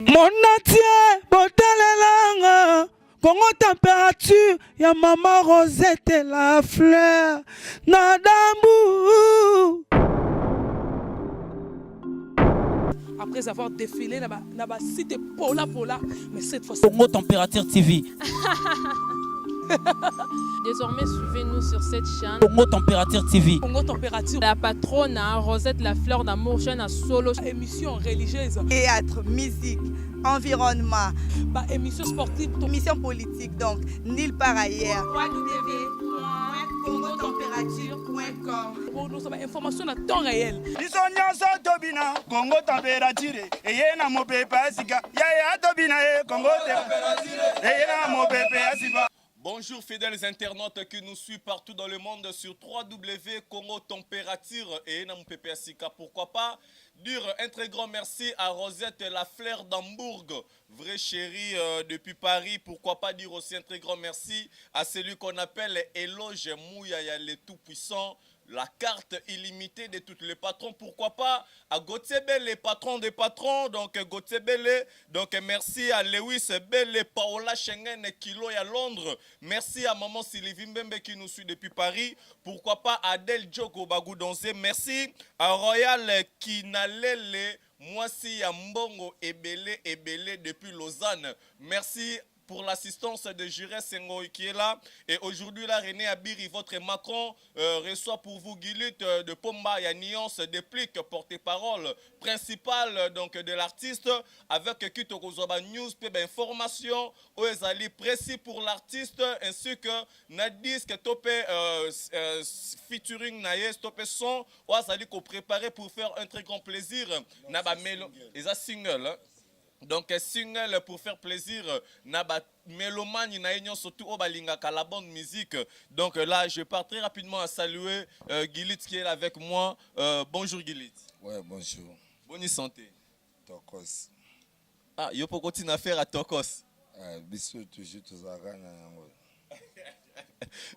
Mon atier, botalelanga, Congo température, ya maman Rosette et la fleur, Nadambu. Après avoir défilé là-bas, site Pola, mais cette fois-ci. Congo Température TV. Désormais, suivez-nous sur cette chaîne. Congo Température TV. Congo Température. La patronne Rosette la fleur d'amour, chaîne à solo. Émission religieuse. Théâtre, musique, environnement. Bah, émission sportive. Émission politique, donc nulle part ailleurs. www.congotempérature.com. Pour nous avoir information à temps réel. Congo Température. Et yena mo pepe asika. Ya tobina Congo Température. Et yena mo pepe asika. Bonjour fidèles internautes qui nous suivent partout dans le monde sur www.congo température et Nam Sika. Pourquoi pas dire un très grand merci à Rosette la fleur d'Hambourg, vraie chérie depuis Paris. Pourquoi pas dire aussi un très grand merci à celui qu'on appelle Eloge Mouyaya, le tout-puissant, la carte illimitée de tous les patrons. Pourquoi pas à Gauthier Belle, patron des patrons. Donc Gauthier Belle, donc merci à Lewis Belle, Paola Schengen, Kilo à Londres. Merci à maman Sylvie Mbembe qui nous suit depuis Paris. Pourquoi pas Adèle Djoko Bagoudonze. Merci à Royal Kinalele, Moisi Mbongo Ebele depuis Lausanne. Merci pour l'assistance de Juré Sengo qui est là. Et aujourd'hui, là, René Abiri, votre Macron, reçoit pour vous Guilut de Pomba et Nuance déplique porte-parole principale donc, de l'artiste avec Kito Kozoba News, information, Oezali précis pour l'artiste, ainsi que Nadisque Topé featuring Naïs Topé son, Oezali qu'on préparait pour faire un très grand plaisir. Naba Melo, ils ont single, hein? Donc, single pour faire plaisir, naba mélomane na surtout au balinga la bonne musique. Donc là, je pars très rapidement à saluer Gilit qui est là avec moi. Bonjour Gilit. Ouais, bonjour. Bonne santé. Tokos. Ah, il faut continuer à faire à Tokos. Bisous toujours tous à Ghana.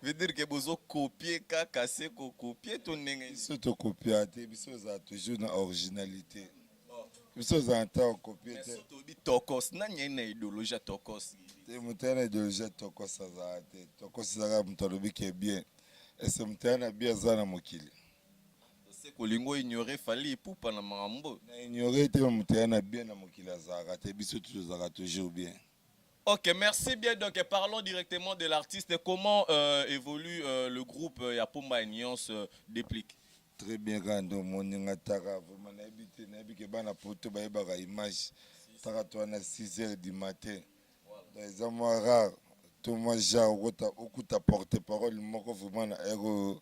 Veut dire que vous copier, casser, copier ton nez. Bisous te copier, bisous ça toujours dans originalité. Bisous à temps copier. Mais surtout Tokos, n'a rien d'idéologie Tokos. C'est mon terrain idéologie Tokos ça a été. Tokos ça a mon qui est bien. Et c'est mon terrain bien ça na mokili. C'est que l'ingo ignorer fallait pour pas na mambo. Na ignorer te mon terrain bien na mokili ça a été. Bisous toujours bien. Ok, merci bien. Donc, parlons directement de l'artiste. Comment évolue le groupe Yapomba et Nuance Déplique? Très bien, quand mon n'atara vraiment n'habite bana poto ba ba image. Tara toi na 6h du matin. Les hommes rares, Thomas Ja okuta porte-parole moko vraiment na ero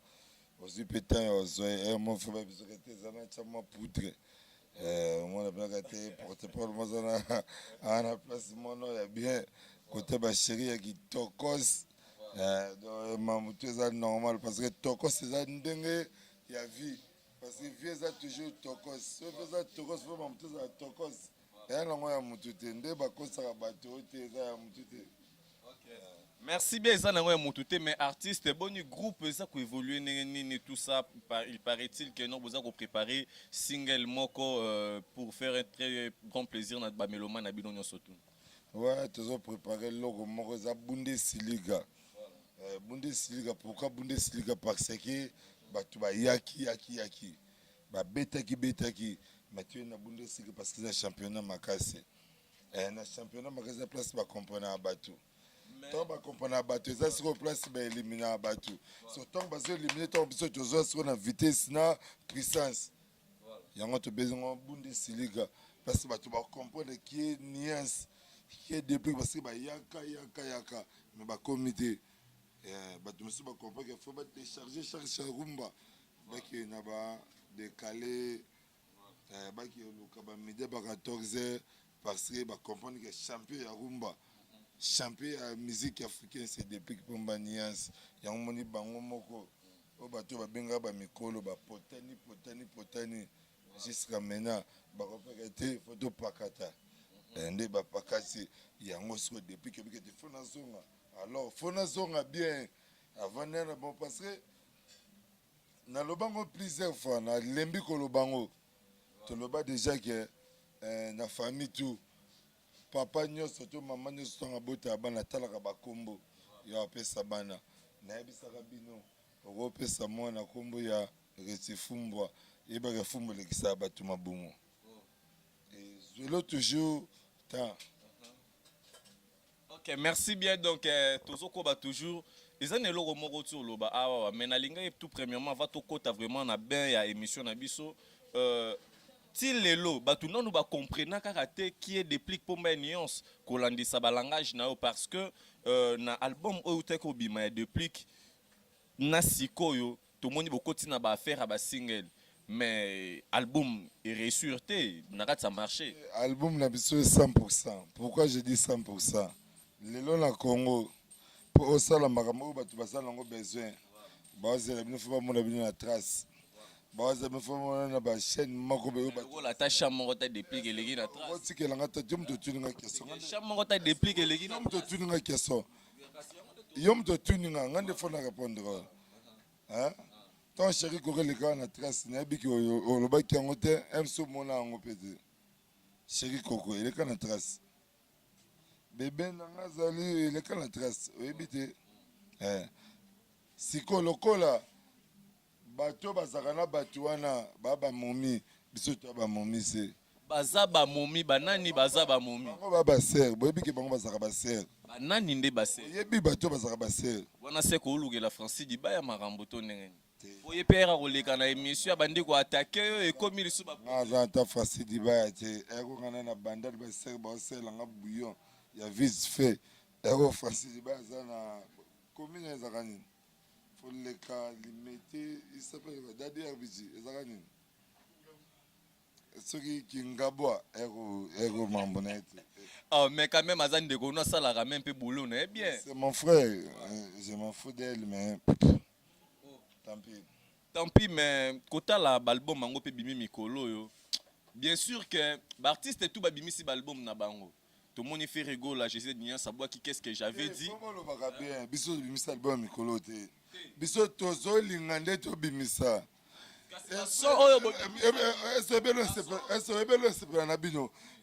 aussi pétain aux mon frère bizarrete zana chama poutre. Moi la blague porte-parole moi zana à la place mon nom est bien côté ba chérie qui Tokos. Mamutu ça normal parce que Tokos c'est ça ndenge il y a vie parce que vie ça toujours Tokos so ça Tokos faut même tout ça Tokos et là on a mutute ndé ba ko ça bateau té ça mutute. Merci bien ça n'a mutute mais artiste bon groupe ça qui évolue ni tout ça il paraît-il que nous vous avons préparé single moko pour faire un très grand plaisir notre bamélomane abidon surtout. Ouais, toujours préparé logo moko za Bundesliga. Bundesliga pourquoi Bundesliga parce que batu ba yaki ba betaki Mathieu na Bundesliga parce que c'est championnat makase na championnat makase place ba comprendre batu tant ba comprendre batu ça sur place ba éliminer batu surtout ba éliminer tant biso toujours sur na vitesse na puissance yango to besoin Bundesliga parce que batu ba comprendre qui est nuance qui est depuis parce que ba yaka mais ba comité batu musu ba comprendre qu'il faut ba décharger chaque rumba baki na ba décaler baki luka ba midi ba 14h parce que ba comprendre que champion ya rumba champion ya musique africaine c'est depuis Pomba Nuance ya moni bango moko o bato ba benga ba mikolo ba potani jusqu'à maintenant ba repérer photo pakata ndé ba pakati yango so depuis que tu fona zonga alors fona zonga bien avant nana bon parce que na lobango plusieurs fois na lembi ko lobango to loba déjà que na famille tout papa nyonso to mama nyonso tonga bota bana talaka bakombo ya apesa bana nayebisaka bino okopesa mwana kombo ya retifumbwa yebaka fumbo lekisa bato mabungo zwelo toujours temps. Ok, merci bien. Donc, Tozokoba toujours. Ils ont le remords autour loba. Ah ouais, mais nalinga tout premièrement va to kota vraiment na bien ya émission na biso. Til lelo, ba tout non nous ba comprendre karaté qui est déplique pour ma nuance kolandi sa langage na parce que na album outé ko bima ya déplique na sikoyo tout le monde beaucoup tina ba faire ba single. Mais album est ressurté, n'a pas marché. Album n'a pas 100%. Pourquoi je dis 100%? Les lois na Congo, pour ça la makambo, tu vas ça l'ango besoin. Bah c'est la bien faut pas mon abonné la trace. Bah c'est bien faut mon na ba chaîne makobe. La tâche chambre ta déplique les gars la trace. Oh c'est que l'anga ta jom to tuninga question. Chambre ta déplique les gars. Jom to tuninga question. Yom to tuninga ngande faut na répondre. Hein? Ton chéri coré les gars na trace na biki o lo ba ki ngote emso mona ngo pete. Chéri Coco, il est quand la trace. Bébé Nangazali, il est quand la trace. Oui, bité. Siko lokola. Bato bazakana batuana. Baba momi. Bisoto ba momi se. Bazaba momi, banani bazaba momi. Bango baba ser. Boyebi ke bango bazaka ba ser. Banani nde ba ser. Boyebi bato bazaka ba ser. Wana se ko uluge la Francis di baya maramboto ndenge. Oye pera koleka na émission bandi ko attaquer e komi lisu ba. Nga ta Francis di baya te. Eko kana na bandade ba ser ba ser langa bouillon. Ya vite fait. Eko Francis di baya na commune ezakani. Faut les cas limiter, il s'appelle Dadi Herbiji, ezakani. Ce qui ngabwa eko mambonete. Oh mais quand même azan de kono ça la même peu boulot n'est bien. C'est mon frère, je m'en fous d'elle mais tant pis. Tant pis mais kota la album mango pe bimi mikolo yo. Bien sûr que l'artiste est tout babimi si album na bango. Tout le monde fait rigolo là, j'essaie de dire ça boit qui qu'est-ce que j'avais dit. Comment le baga bien, biso bimisa album mikolo te. Biso tozo lingande to bimisa.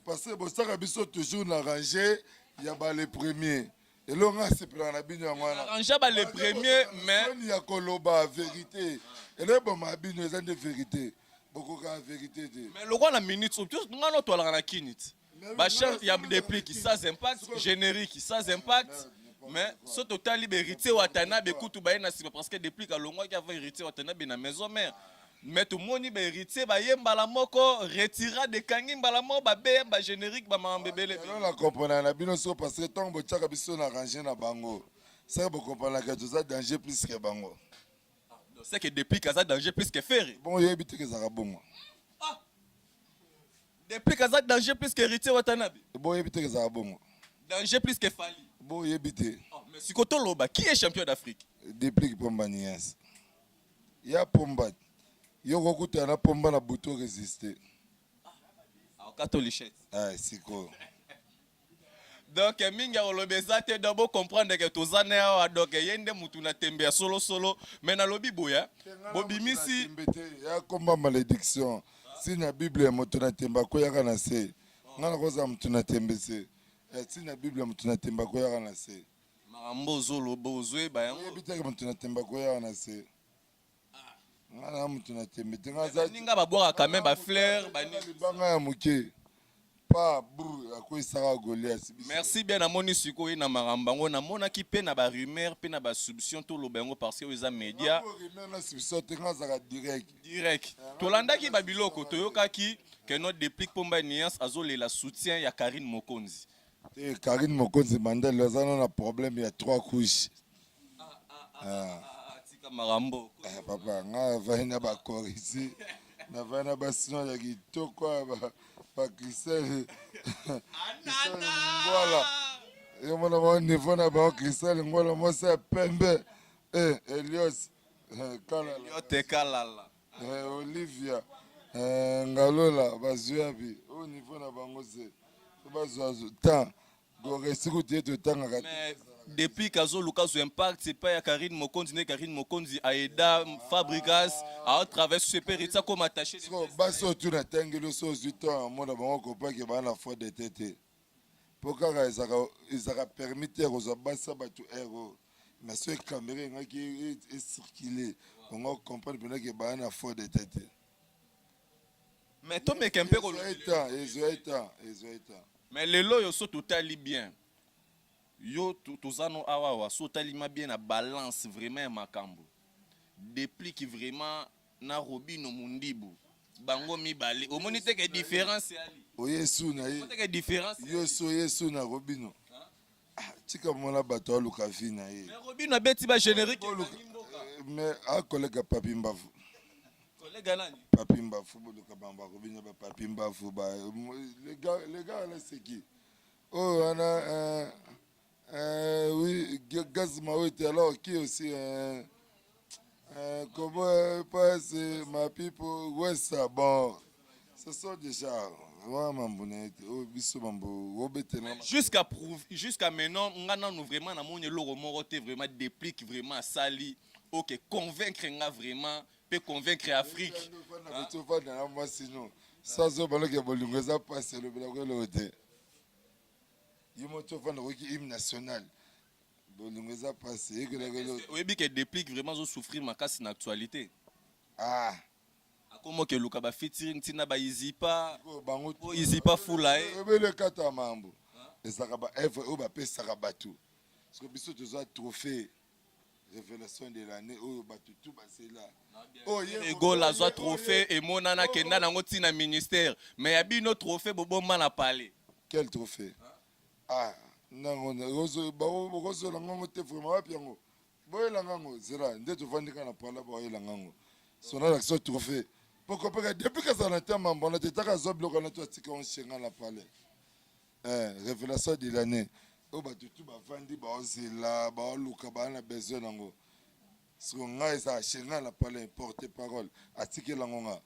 Parce que bosaka biso toujours na ranger ya ba les premiers. Et là on a c'est plan na bino ngwana. Ranger ba les premiers mais il y a koloba vérité. Et là bon ma bino c'est de vérité. Beaucoup de vérité. Mais le roi la minute surtout ngano to la kinit. Ba chef il y a des plis qui ça impact générique ça impact. Mais ce total liberté watana be kutu ba na parce que depuis ka longwa qui avait hérité watana be na maison mère. Mais tout le monde est hérité, bah yemba la moko retira de kangim balamo ba ba générique ba mambebele. Non la comprendre na bino so parce que tant bo tchaka biso na ranger na bango. Ça bo comprendre que tout ça danger plus que bango. C'est que depuis que ça danger plus que faire. Bon yebite que ça rabongo. Ah. Depuis que ça danger plus que hérité watanabe. Bon yebite que ça rabongo. Danger plus que Fali. Bon yebite. Mais si koto loba qui est champion d'Afrique? Depuis Pomba Nias. Ya Pomba. Yo kokuta na Pomba na buto résister. Ah, catholique. Ah, siko. Donc minga olobeza te d'abord comprendre que tozane awa donc yende mutu na tembe solo mais na lobi boya bobimisi ya komba malédiction si na Bible mutu na temba ko yaka na se ngana koza mutu na tembe se si na Bible mutu na temba ko yaka na se marambo zolo bozwe ba yango bitaka mutu na temba ko yaka na se ngana mutu na tembe tenga za ninga ba boka quand même ba fleur ba banga ya muke. Merci bien à moni siko na marambango na mona ki pe na ba rumeur pe na ba subvention to lobengo parce que les médias direct tolanda ki ba biloko toyoka ki que notre déplique Pomba Nias azole la soutien ya Karine Mokonzi. Karine Mokonzi Mandel lozana na problème il y a 3 couches. Tika marambo. Papa nga vaina ba korisi na vaina ba sino ya kitoko ba Christelle. Voilà. Et mon niveau na ba Christelle ngola mo se pembe. Elios Kalala. Olivia. Ngalola bazuabi. Au niveau na bango se. Bazuazu temps. Go resikuti to tanga ka. Depuis qu'Azo Lucas Impact, c'est pas Karine Mokonzi, Karine Mokonzi, Aida, Fabrikas, à travers ce périta comme attaché. Basso, tu n'as pas de temps, moi, d'abord, on comprend que la foi de tête. mpo kaka ezaka permite kozwa basa bato ero mais so ekamere engaki ecircule ongo comprendre mpena ke baya na fort de tete mais tomeka mpe ezwa eta mais lelo oyo so totali bien yo toza no awawa so otalima bien na balance vraiment ya makambo depuis ki vraiment na Robino Mundibu bango mibale omoni teke différence ali oyesu na ye teke différence yesu na Robino tika mona bato aluka vi na ye mais Robino abeti ba générique mais akolega papi mbavu collègue nani papi mbavu boluka bamba Robino ba papi mbavu ba les gars là c'est qui oh ana oui gaz maote alors qui aussi comment passe ma people west bon ce sont déjà jusqu'à maintenant ngana nous vraiment na moni loro moko te vraiment déplique vraiment sali OK convaincre nga vraiment peut convaincre Afrique ça zo baloke bolingo za passe le bilako le hotel yimo to fanda ko hymne national bolingo za passe et que le oui que déplique vraiment zo souffrir makasi na actualité comment que luka ba featuring tina ba izipa bango izipa fula le kata mambo ezaka ba œuvre o ba pesaka batu parce que biso toza trophée révélation de l'année o batu tout ba c'est là ego la zo trophée et monana kenda nango tina ministère mais ya bino trophée boboma na palais quel trophée nango rozo ba rozo lango te vraiment wapi yango boyela ngango zera nde tovandika na pala boyela ngango sona l'action trophée pourquoi pas depuis que ça n'a été mambo on a été taka zo bloqué on a tout tika on chenga la palais révélation de l'année o ba tout ba vandi ba ozela ba luka ba na besoin nango ce qu'on a ça chenga la palais porter parole atike langonga.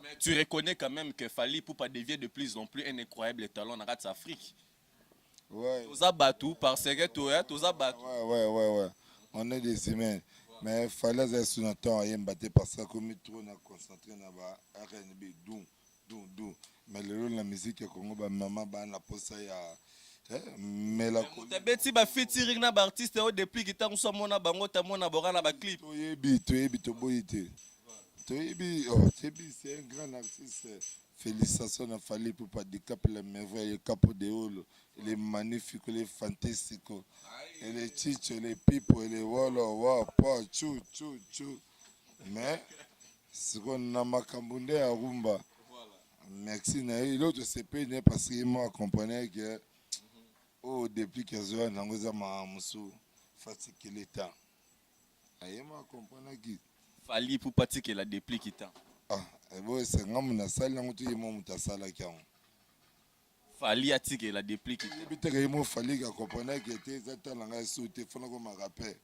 Mais tu reconnais quand même que Fally Ipupa devient de plus en plus un incroyable talent dans l'Afrique. Ouais. Toza batu parce que toi toza batu. Ouais. On est des humains. Mais il fallait être sur notre temps et me parce que comme trop na concentré na ba R&B dou. Mais le rôle de la musique Congo ba maman ba na posa ya mais la tabeti ba featuring na ba artiste au depuis ki tango so mona bango ta mona bora na ba clip. Toyebi to boyité. Toyebi c'est un grand artiste. Félicitations à Fally Ipupa du cap le merveille, le capo de Olo, il est magnifique, il est fantastique. Et les chichos, les pipos, les wall, chou. Mais, ce qu'on a macambundé à Rumba. Merci, l'autre c'est pas parce qu'il m'a accompagné que, depuis que je suis dans Mahamoussou, fatigué l'état. Il m'a accompagné qui? Fally Ipupa qui la déplique qui t'a. C'est un salle où tu es mon salle qui a. Fally atike la déplique. Biteke mo Fally ka comprendre que te zata langa sauter fona ko ma rappeur.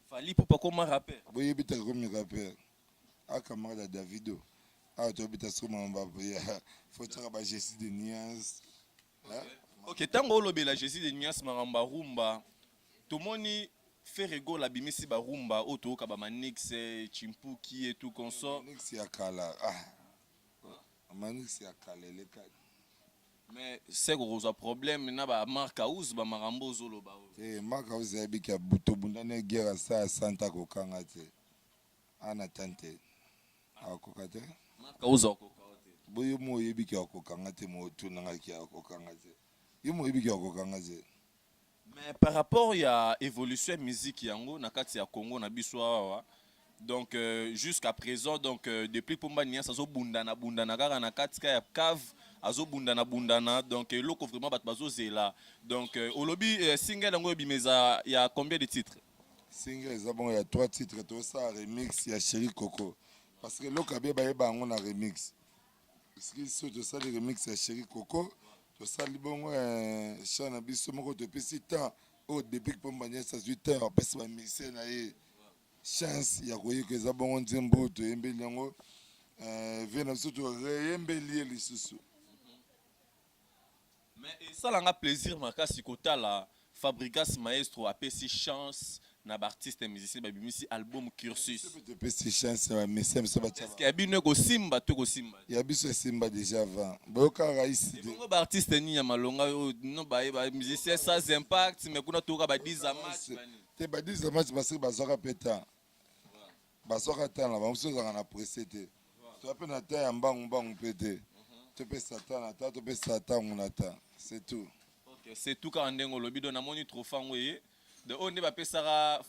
Fally Ipupa comme rappeur. Boye biteke comme rappeur. Camarade Davido. To bita so mamba boya. Faut tira ba Jessie de Nias. OK, tango lobe la Jessie de Nias maramba rumba. Tomoni Ferrego la bimisi ba rumba auto ka ba Manix Chimpuki et tout consort. Manix ya kala. Manix ya kala le ka. Mais c'est gros problème na ba marque house ba marambo zolo ba. Marque house ya bika buto bundane guerre sa Santa ko kanga te. Ana tante. Akokate. Marque house akokate. Boyo mo yebiki akokanga te mo tunanga ki akokanga te. Yimo yebiki akokanga te. Mais par rapport à l'évolution de la musique yango na kati ya Congo na biso awa donc jusqu'à présent donc depuis Pomba Nia ça zo bundana kaka na kati ya cave azo bundana donc loko vraiment bat bazo zela donc olobi single yango bimeza il y a combien de titres? Single il y a 3 titres tout ça remix ya Chéri Coco parce que loko abie ba yeba ngo na remix parce que surtout ça le remix ya Chéri Coco to sali bongo chana biso moko to pesi temps au début Pomba Nia ça 8 heures pesi ba mixer na ye chance ya koyeka eza bongo nzembo toyembeli yango vena biso toyembeli ye lisusu. Mais ça l'a plaisir makasi kotala Fabrigas Maestro apesi chance na ba artiste musicien ba bimisi album cursus. Petit chance mais c'est ça ba Est-ce qu'il y a bino ko simba to ko simba? il y a biso simba déjà avant boka raisi Bongo ba artiste ni ya malonga no ba musicien sans impact mais kuna to ka ba 10 match bani. te ba 10 match parce que bazaka peta bazaka tana ba muso zanga na précédé to pe na ta ya mbangu pété to pe satana ta to pe satan na ta c'est tout. OK, c'est tout ka ndengo lobi do na moni trophée ngoye. De on ne va pas ça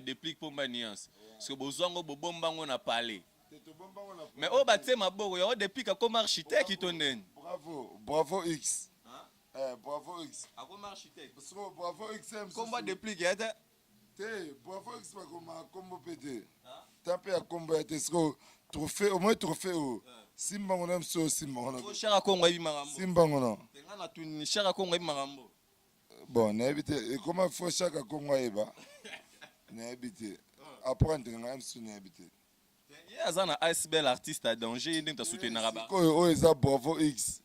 déplique pour maniance parce que bozongo bobombango na parler mais au batte ma bogo yo déplique comme architecte ton nen bravo X bravo X a comme architecte parce que bravo X combat déplique était te bravo X pas comme combo pété tapé à combo était ce trophée au moins trophée simba on aime so simba on a cher à kongo ibi marambo simba on tenga na tuni cher à kongo ibi marambo. Bon, et comment faut chaque Congo eba? N'habité. Apprendre à n'habité. Il y a un iceberg artiste à danger, il est soutenir là-bas. Oh, ils ont Bravo X.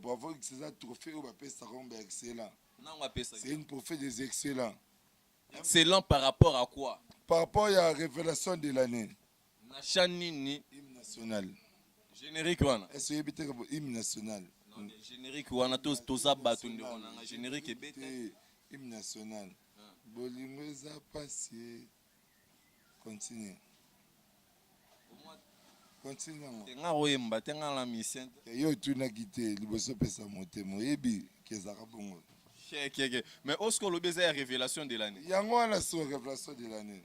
Bravo X, c'est un trophée où on appelle ça excellent. Non, on appelle ça. C'est une trophée des excellents. Excellent par rapport à quoi? Par rapport à la révélation de l'année. Hymne national. Générique wana. Est-ce que habité comme hymne national? Générique wana tous abatundi wana générique ebete hymne national. Bolingo za passé. Continue. Continue. Tenga royemba tenga la mission. Yo tu na quitté liboso pesa motemo yebi kezaka bongo. Mais Oscar le baiser révélation de l'année. Yango wana so révélation de l'année.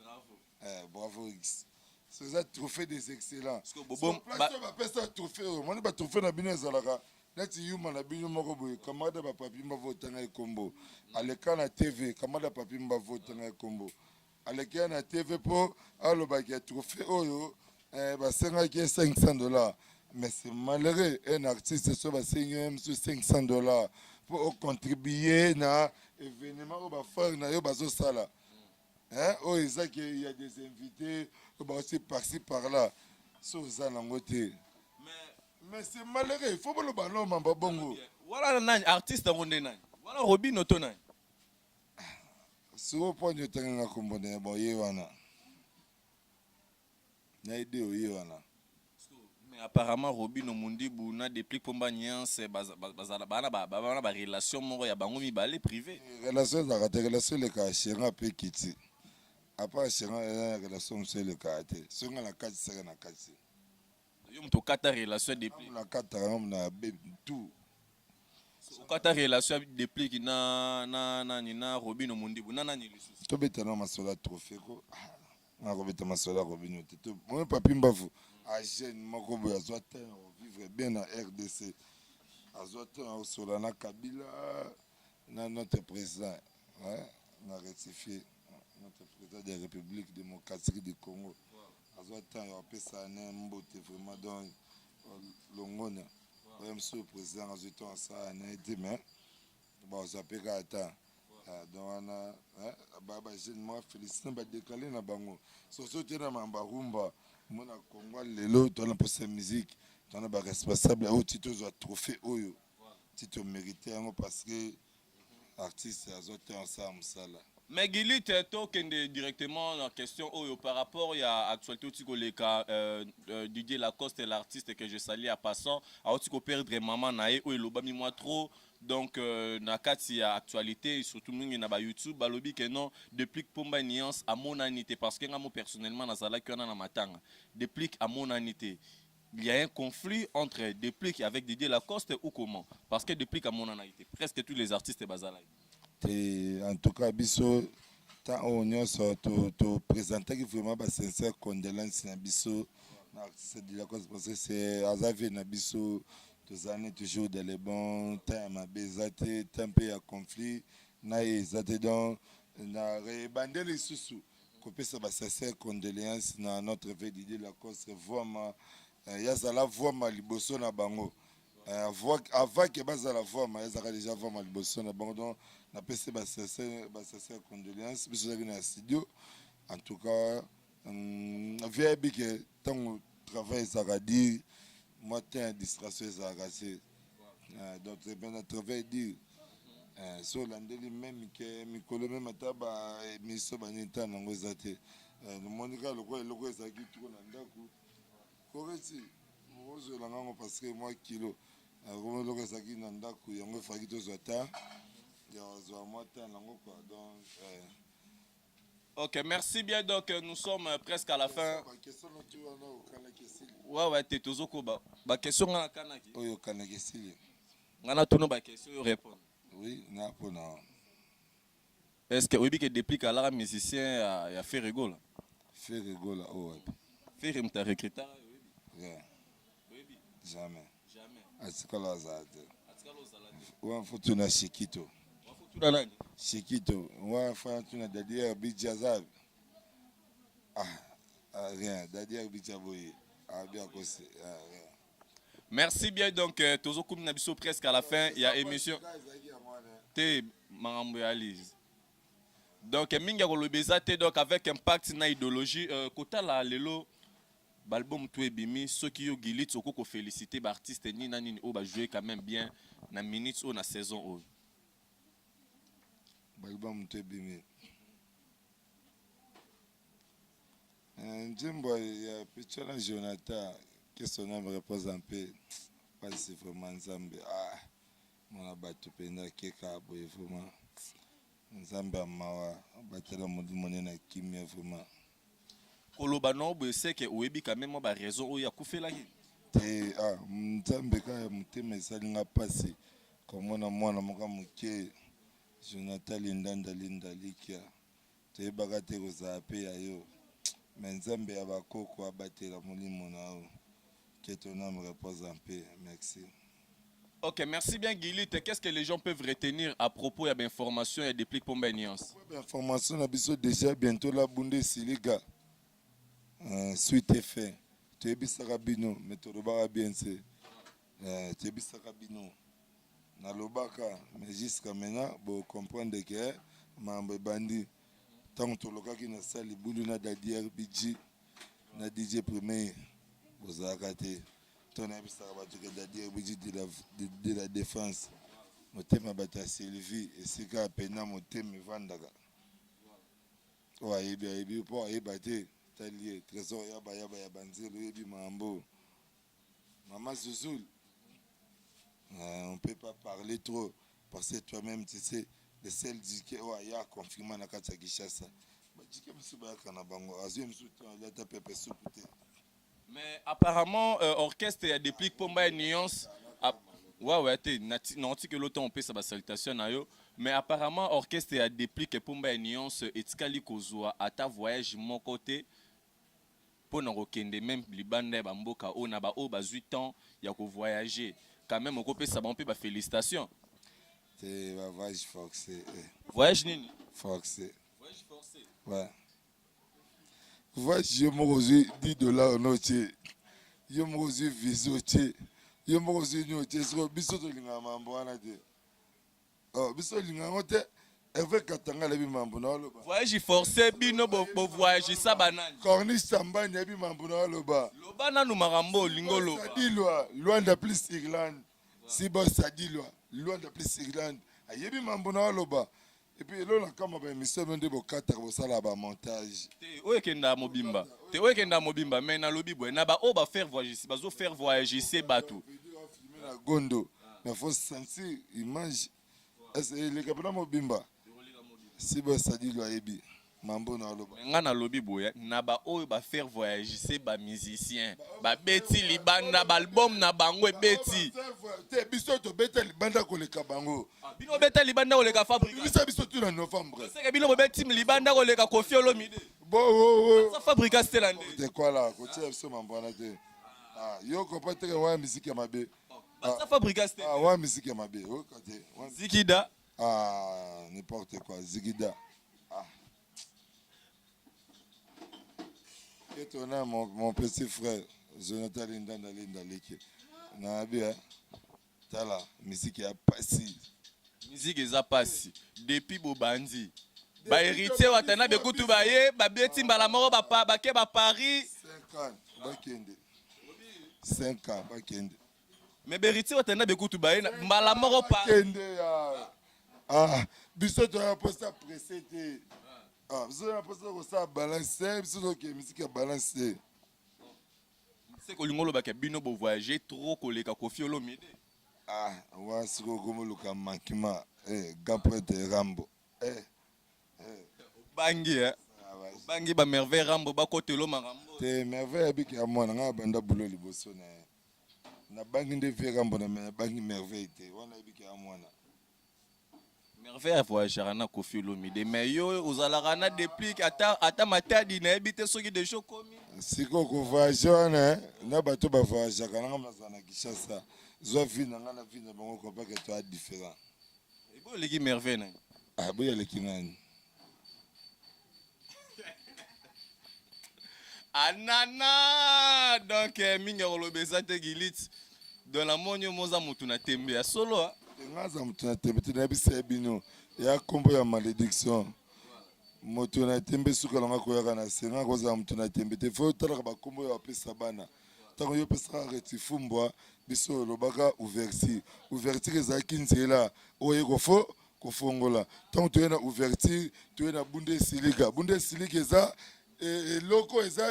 Bravo. Bravo X. C'est un trophée des excellents. Parce que bon ba pesa trophée. Moni ba trophée na bino ezalaka. Neti yuma na bino moko boye kamada ba papi mba votanga ekombo. Aleka na TV kamada papi mba votanga ekombo. Aleka na TV po aloba ki trophée oyo ba senga ki $500. Mais c'est malheureux un artiste so ba senga $500 pour contribuer na événement au ba faire na yo bazo sala. Hein oh il y a des invités aussi par-ci par-là. So ça langote. Mais c'est malheureux, il faut que le ballon mamba bongo. Voilà un artiste rondé nani. Voilà Robin Otonai. Sur point de tenga kombone bon yewana. Na idée o yewana. Mais apparemment Robin Omundibu na déplique pour baniance bazala bana ba relation moko ya bango mibale privé. Relation za kate relation le ka chéra pe kiti. Après chéra relation c'est le ka te. Songa na kati sera na kati. Yo mto kata relation déplique. Na kata na tout. Kata relation déplique na Robin Omundibu na nani lisusu. To betana masola trophée ko. Na ko betana masola Robin to. Moi papi mbavu. A jeune moko boya zoata vivre bien na RDC. Azote au Solana Kabila, notre président, hein, on a rectifié notre président de la République démocratique du Congo. Azote on a fait ça n'importe vraiment dans l'ongona. Même si le président azote on ça n'a été mais bon ça peut attendre. Donc on a baba jeune moi félicite ba décaler na bango. Surtout na mamba rumba, mon Congo lelo dans la poste musique. On est responsable au titre de trophée oyo titre mérité parce que artiste azote ensemble ça là. Mais Gili to kende directement la question oyo par rapport à actualité otiko le cas Didier Lacoste l'artiste que je salue à passant a otiko perdre maman nae oyo lobami moi trop donc na kati ya actualité surtout mingi na ba YouTube balobi que non depuis pomba nuance à mon anité parce que moi personnellement na zala ki na matanga depuis à mon anité. Il y a un conflit entre Déplique avec Didier Lacoste ou comment? Parce que Déplique à mon analité, presque tous les artistes basalaï. En tout cas, biso tant on te présenter vraiment ba sincère condoléances na biso na artiste de Lacoste parce que c'est azavi na biso tous années toujours dans les bons temps ma bezate temps peu à conflit na ezate donc na rebandeli susu ko pesa ba sincère condoléances na notre vie Didier Lacoste vraiment yazala voix maliboso na bango avant que bazala voix ma yazala déjà voix maliboso na bango donc na pese ba sincère condoléances biso na studio en tout cas via que tant travail ça va dire moi t'es distraction ça va donc c'est bien travail dire so landeli même ke mikolo même ata bamiso baneta nango eza te nomoni kaka lokola eloko ezalaki tuko na ndako koreti ozwela ngango parce que mwa kilo akomi eloko ezalaki na ndako yango efaki tozwa ta yazwa mwa ta nango quoi donc Ok, merci bien. Donc, nous sommes presque à la fin. Ouais, t'es toujours quoi? Bah, question à Kanaki. Oh, Kanaki, si. On a tout nos questions, répondre. Oui, non, pour non. Est-ce que oui, que depuis qu'à la musicien a fait rigoler? Fait rigoler, oh, ouais. Fait rime ta recruteur? Oui. Jamais. Jamais. Atikala Zade. Ouais, faut tout na Shikito. Shikito, ouais, faut tout na Dadia Bidjazab. Rien, Dadia Bidjaboye. Bien cosé. Merci bien, donc, toujours comme nous presque à la fin, il y a émission. T. Marambo Alice. Donc, Minga Golobezate, donc, avec impact na idéologie, Kota la Lelo, Balbom Touebimi, ceux qui ont gilit, au coup, féliciter l'artiste, ni nani, ou va jouer quand même bien, na minutes ou na saison ou. Balbom Touebimi. Jimbo, il y a Pichola Jonathan, que son nom repose un peu, pas si vraiment Nzambe. Mon abattu pena keka boye vraiment. Nzambe amawa, batela modi monena kimia vraiment. Koloba no boye c'est que oyebi quand même ba raison o ya kufela hi. Te Nzambe ka mutema esalinga pasi. Komona mwana moka muke Jonathan Lindanda Lindalikia. Te bagate ko zape ya yo. Mais Nzambe ya bakoko abatela molimo nao. Que ton âme repose en paix. Merci. Ok, merci bien Gilit. Qu'est-ce que les gens peuvent retenir à propos de l'information et des plics pour Béniance? L'information, déjà bientôt la Bundesliga. Suite est fait. Tu es bis Rabino, mais tu es bien. Tu es bis Rabino. Na lobaka, mais jusqu'à maintenant, vous comprenez que Mambe Bandi, tant que tu as na salle, Boulou na Dadier Bidji, na DJ Premier, vous avez raté. Ton ami de la défense. Mon thème bata Sylvie et c'est qu'à peine mon thème Vandaga. Ouais, et bien, pour ébattre, Talier, Trésor Yabaya Banzelo, et Mambo. Maman Zouzoul. On ne peut pas parler trop parce que toi-même, tu sais, le seul dit que il y a confirmé na kata Kishasa. Bah, dis que monsieur Bakana Bango, Azim Soutan, il a tapé sur côté. Mais apparemment, orchestre et des plics pour une nuance. Ouais, non, que l'autre on peut sa salutation. Mais apparemment, orchestre et des plics pour une nuance. Et Tikali Kozua, à ta voyage, mon côté, pour nous requender même Libanais, Bamboka, on a 8 ans, il y a qu'à voyager. Quand même, on peut ça, on peut félicitations. C'est un voyage forcé. Voyage nini? Forcé. Voyage forcé. Ouais. Je me reçu $10 noche. Je me reçu visoche. Je me reçu noche. Sur bisoto linga mambo anade. Oh, bisoto linga ngote. Avec katanga lebi mambo na loba. Voyage forcé bino bo voyage ça banane. Corniche sambani lebi mambo na loba. Loba na nu marambo lingolo. Sadilwa, loin de plus Irlande. Si bon sadilwa, loin de plus Irlande. Ayebi mambo na loba. Et puis là, comme on a mis ça, on a quatre montage. Te mobimba. Te oekenda mobimba. Mais na lobi boy. Na ba o ba faire voyager. Bazo faire voyager c'est bateau. Gondo. Mais faut sentir image. Est-ce que les gars mobimba? Si bon ça dit loyebi. Mambo na loba. Nga na lobi boy. Na ba o ba faire voyager c'est ba musicien. Ba beti libanda ba album na bango e beti. Te biso to beti libanda ko le kabango. Bino beta libanda ko le ka fabrique. Biso biso tu na novembre. C'est que bino beti libanda ko le ka Koffi Olomide. Bon. Ça fabrique Stelande. C'est quoi là? Côté biso mambo na te. Yo comprends que wa musique ya mabe. Ça fabrique Stelande. Wa musique ya mabe. O côté. Zikida. N'importe quoi, Zigida. Et ton âme, mon petit frère, Jonathan Lindanda Lindaliki. Nabi, tala, musique a passé. Musique a passé. Depuis Bobandi. Ba héritier watana be kutu ba ye, ba beti mbala moro ba pa, ba ke ba Paris. 5 ans, ba kende. 5 ans, ba kende. Mais héritier watana be kutu ba ye, mbala moro pa. Kende ya. Ah, biso toya posa pressé te. Ah, biso toya posa kosa balancer, biso toke musique balancer. C'est que l'ingolo ba bino bo voyager trop koleka Koffi Olomide. Ah, wa siko komo luka mankima. Gapre te Rambo. Bangi bangi ba merveille Rambo ba kotelo marambo. Te merveille biki amona nga banda bulo liboso na bangi nde vie Rambo na bangi merveille te. Wana biki amona. Merveille voyager na Koffi Olomide mais yo ozalaka na déplique ata matadi na ebite soki de show komi. Siko ko voyager wana na bato ba voyager kana ngana Kinshasa. Zo vie na ngana vie na bango ko pas que toi différent. Et bon legi merveille na. Ah, boya le kinani. Anana donc mingi olobeza te Gilit dans la monyo moza mutu na tembe ya solo ngaza mutu na tembe te na bisa bino ya kombo ya malédiction mutu na tembe suka langa koyaka na senga koza mutu na tembe te fo talaka ba kombo ya pesa bana tango yo pesa retifumbwa biso lobaka ouverture ezalaki nzela oye kofongola tango toye na ouverture toye na Bundesliga eza loko eza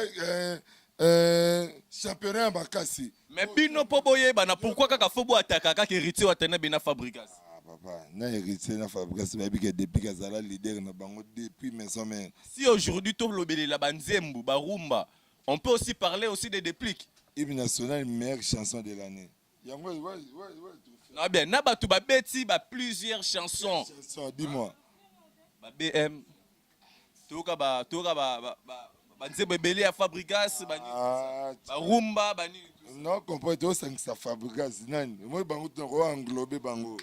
championnat ya bakasi. Mais bino po boyeba na pourquoi kaka fobo ataka kaka héritier watena bina Fabregas. Ah papa, na héritier na Fabregas ba bika depuis kazala leader na bango depuis maison mère. Si aujourd'hui to lobele la banzembu barumba, on peut aussi parler aussi des dépliques. Hymne national meilleure chanson de l'année. Yango ouais. Na bien, na batu ba beti ba plusieurs chansons. Dis-moi. Ba BM toka ba nzembo ebele ya Fabregas ba rumba ba ni. Non, comprends toi 5 ça Fabregas nani. Moi bango to ko englober bango.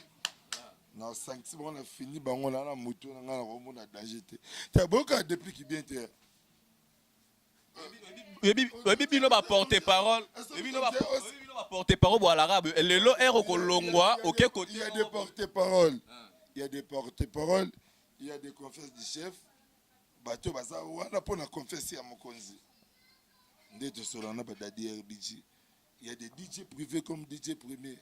Na 5 si on a fini bango na moto na ngana ko mona danger te. Ta boka depuis qui bien te. Bino ba porter parole. Bino ba porter parole pour l'arabe. Le lo ero kolongwa OK côté. Il y a des porte-paroles. Il y a des porte-paroles, il y a des confesses du chef. Bato baza wana pona confesse ya mokonzi. Ndeto solana ba dadi RBG. Il y a des DJ privés comme DJ Premier.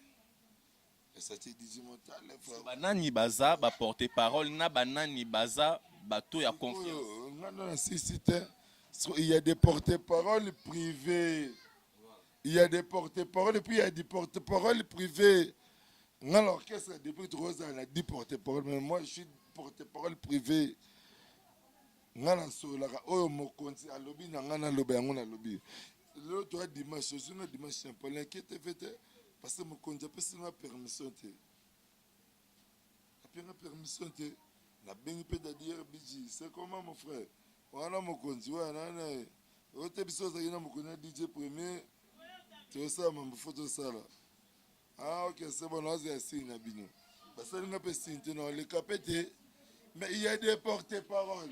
Et ça c'est DJ Montal. Banani baza ba porter parole na banani baza bato ya confiance. Non, il y a des porte-paroles privés. Il y a des porte-paroles et puis il y a des porte-paroles privés. Dans l'orchestre, depuis 3 ans, on a 10 porte-paroles, mais moi je suis porte-parole privé. Ngana solaka oyo mokonzi alobi na ngana loba yango na lobi le toi dimanche je suis na dimanche simple l'inquiète fete parce que mokonzi apesi na permission te apena permission te na bengi pe dadi RBG c'est comment mon frère wana mokonzi wana na ote biso za ina mokonzi DJ Premier tu ça mambo photo sala ah ok c'est bon on a signe na bino basali na pe signe na le capete mais il y a des porte-paroles.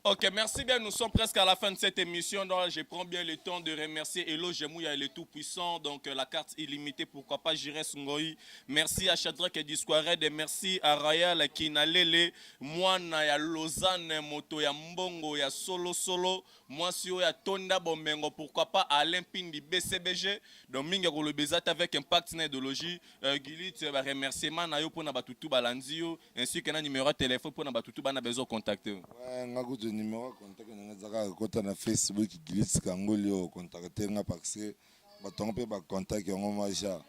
Ok, merci bien. Nous sommes presque à la fin de cette émission. Donc, je prends bien le temps de remercier Elo Jemouya, le tout-puissant. Donc, la carte illimitée, pourquoi pas, Jires Ngoyi. Merci à Shadrach et Disquared. Et merci à Rayal Kinalele. Moi, ya Lausanne, Moto, ya Mbongo, ya Solo. Moi, si ya Tonda Bomengo, pourquoi pas Alain Pindi BCBG. Donc, Minga le Bezat avec Impact Nédologie. Gilit, remerciement na yo pour na batutu balanzio. Ainsi que na numéro de téléphone pour na batutu bana besoin de contacter. Ouais, numéro contact na kota na Facebook Gilit Kangoli o contacter nga parce que batongo pe ba contact yango maja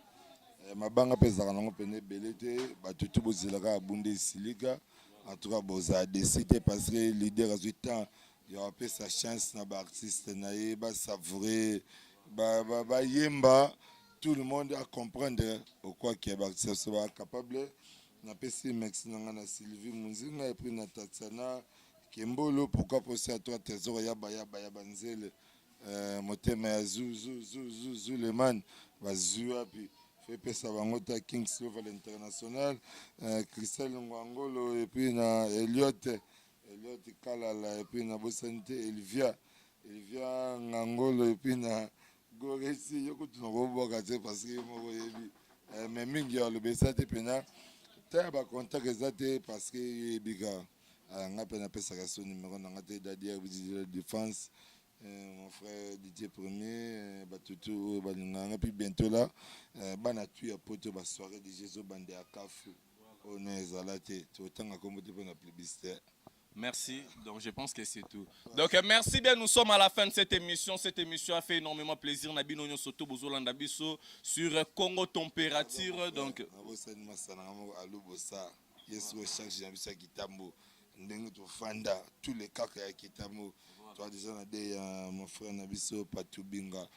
mabanga pe zaka nango pene belete batutu bozilaka Bundesliga en tout cas boza décider parce que leader a du temps il y a peu sa chance na ba artiste na ye ba savourer ba yemba tout le monde à comprendre au quoi qui est artiste soit capable na pesi max na Sylvie Munzinga et puis na Tatiana Kembolo, pourquoi penser à toi, Trésor Yaba Banzel, Motema ya Zou le man, Bazua, puis Fepe Savangota, Kings Love à l'international, Christelle Ngwangolo, et puis na Elliot Kalala, et puis na Bosante, Elvia Ngangolo, et puis na Goresi, Yoko Tunoboka, parce que Moko Yebi, mais Mingi, le Bessate, puis na, t'as pas contact parce que Yebiga. On a appelé son numéro dans la défense. Mon frère DJ Premier, puis bientôt là, bana tu ya poto ba soirée de Jésus bande à Kafu on est zalate autant à comme na publicité. Merci. Donc, je pense que c'est tout. Donc, merci bien. Nous sommes à la fin de cette émission. Cette émission a fait énormément plaisir. Nabino Soto Bozolanda Biso sur Congo Température. Donc, tous les cas qui t'aiment. Toi, déjà, mon frère Nabiso Patubinga.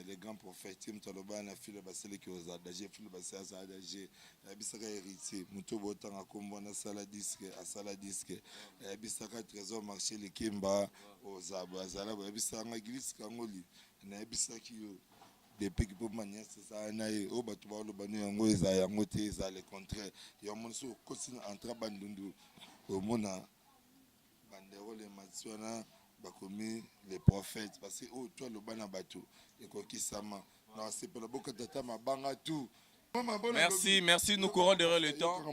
Les grands prophètes, Tim Taloban, Philo Basile qui aux adagés, Philo Basile à adagés, Bissaka héritier, Mouto Botan à Kombona Saladisque, à Saladisque, Bissaka trésor marché les Kimba, aux Abazala, Bissaka église Kangoli, Bissaki, des pays pour manier, c'est ça, Naï, au Batouba, le Banu Yango, Zayamote, Zale contraire, Yamonso, Kosin, Antra Bandundu, au Mona, Bandero, les Matsuana. Bakomi les prophètes parce que oh toi le bana bateau et kokisama non c'est pas la boka tata ma banga tout merci nous courons derrière le temps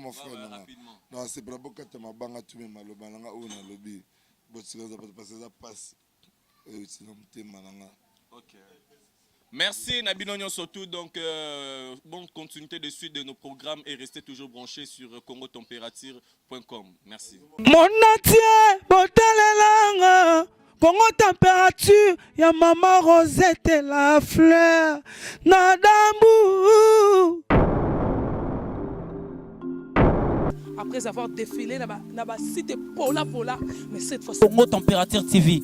non c'est pas la boka tata ma banga tout mais malo balanga on a lobby parce que ça passe sinon t'es malanga. OK. Merci Nabino surtout donc bonne continuité de suite de nos programmes et restez toujours branchés sur congotempérature.com. Merci. Mon entier, botalelanga, Congo Température, ya maman Rosette la fleur, Nadambu. Après avoir défilé, na cité Pola, mais cette fois-ci. Congo Température TV.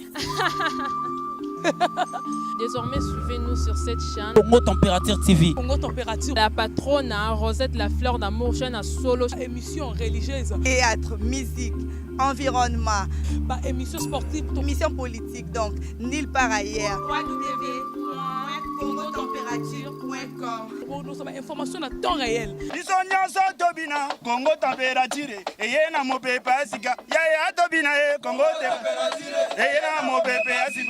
Désormais, suivez-nous sur cette chaîne. Congo Température TV. Congo Température. La patronne Rosette la fleur d'amour, chaîne à solo. Émission religieuse. Théâtre, musique, environnement. Émission sportive. Émission politique, donc nulle part ailleurs. www.congotempérature.com. Pour nous, information à temps réel. biso nyonso tobina Congo Température eye na mopepe asika yaya tobina ye Congo Température eye na mopepe asika